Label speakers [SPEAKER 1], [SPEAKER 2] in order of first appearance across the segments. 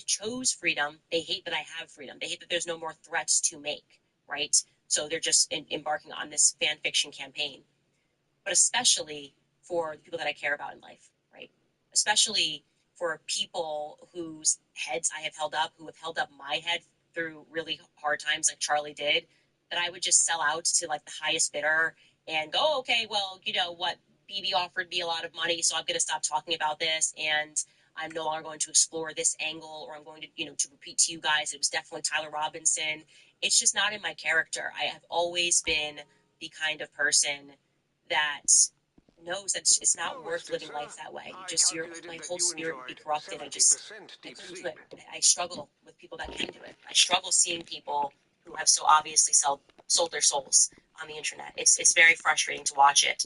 [SPEAKER 1] chose freedom, they hate that I have freedom. They hate that there's no more threats to make, right? So they're just embarking on this fan fiction campaign. But especially for the people that I care about in life, right? Especially for people whose heads I have held up, who have held up my head through really hard times like Charlie did, that I would just sell out to like the highest bidder and go, oh, okay, well, you know what, BB offered me a lot of money, so I'm going to stop talking about this, and I'm no longer going to explore this angle, or I'm going to, to repeat to you guys, it was definitely Tyler Robinson. It's just not in my character. I have always been the kind of person that knows that it's not worth living life that way. My whole spirit would be corrupted. I couldn't do it. I struggle with people that can do it. I struggle seeing people who have so obviously sold their souls on the internet. It's very frustrating to watch it.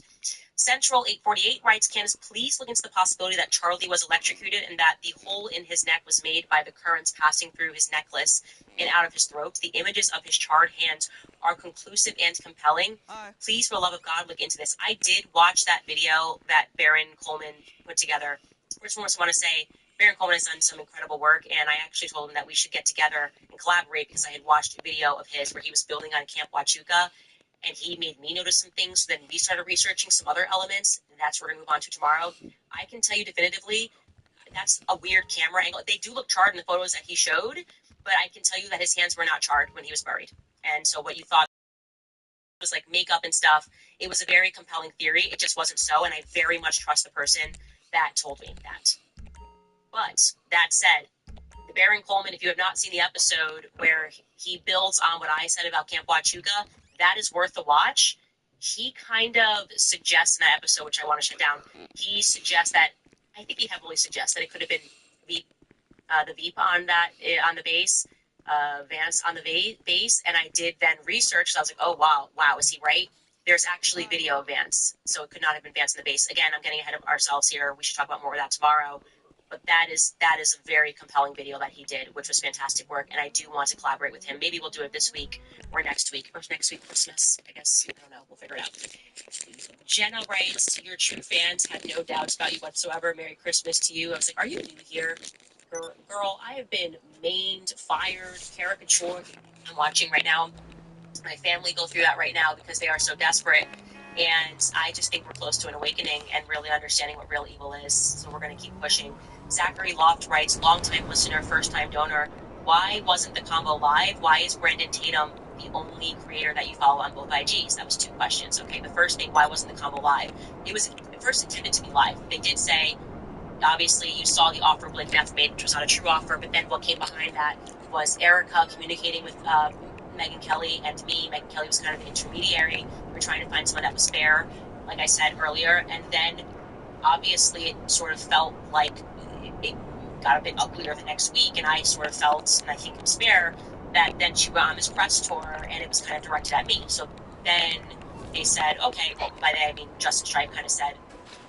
[SPEAKER 1] Central 848 writes, Candace, please look into the possibility that Charlie was electrocuted and that the hole in his neck was made by the currents passing through his necklace and out of his throat. The images of his charred hands are conclusive and compelling. Please, for the love of God, look into this. I did watch that video that Baron Coleman put together. First and foremost, I want to say Baron Coleman has done some incredible work, and I actually told him that we should get together and collaborate because I had watched a video of his where he was building on Camp Huachuca, and he made me notice some things. Then we started researching some other elements, and that's what we're going to move on to tomorrow. I can tell you definitively that's a weird camera angle. They do look charred in the photos that he showed, but I can tell you that his hands were not charred when he was buried. And so what you thought was like makeup and stuff, it was a very compelling theory. It just wasn't so, and I very much trust the person that told me that. But that said, the Baron Coleman, if you have not seen the episode where he builds on what I said about Camp Huachuca, that is worth the watch. He kind of suggests in that episode, which I want to shut down, he suggests that, I think he heavily suggests that it could have been the Veep on the base, Vance on the base, and I did then research, so I was like, oh, wow, is he right? There's actually video of Vance, so it could not have been Vance on the base. Again, I'm getting ahead of ourselves here. We should talk about more of that tomorrow. But that is a very compelling video that he did, which was fantastic work, and I do want to collaborate with him. Maybe we'll do it this week or next week Christmas, I guess. I don't know. We'll figure it out. Jenna writes, your true fans have no doubts about you whatsoever. Merry Christmas to you. I was like, are you new here? Girl, I have been maimed, fired, caricatured. I'm watching right now. My family go through that right now because they are so desperate. And I just think we're close to an awakening and really understanding what real evil is. So we're going to keep pushing. Zachary Loft writes, long-time listener, first-time donor. Why wasn't the combo live? Why is Brandon Tatum the only creator that you follow on both IGs? That was 2 questions. Okay, the first thing, why wasn't the combo live? It was at first intended to be live. They did say, obviously, you saw the offer Blake Neff made, which was not a true offer, but then what came behind that was Erica communicating with Megyn Kelly and me. Megyn Kelly was kind of the intermediary. We were trying to find someone that was fair, like I said earlier, and then obviously it sort of felt like it got a bit uglier the next week, and I sort of felt, and I think it was fair, that then she went on this press tour, and it was kind of directed at me. So then they said, okay, well, by that I mean Justin Stripe kind of said,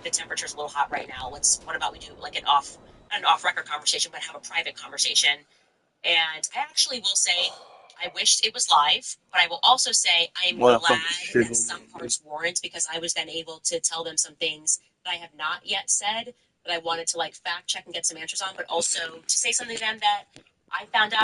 [SPEAKER 1] the temperature's a little hot right now. What about we do like not an off-record conversation, but have a private conversation. And I actually will say, I wished it was live, but I will also say I'm glad that some parts weren't, because I was then able to tell them some things that I have not yet said that I wanted to like fact check and get some answers on, but also to say something to them that I found out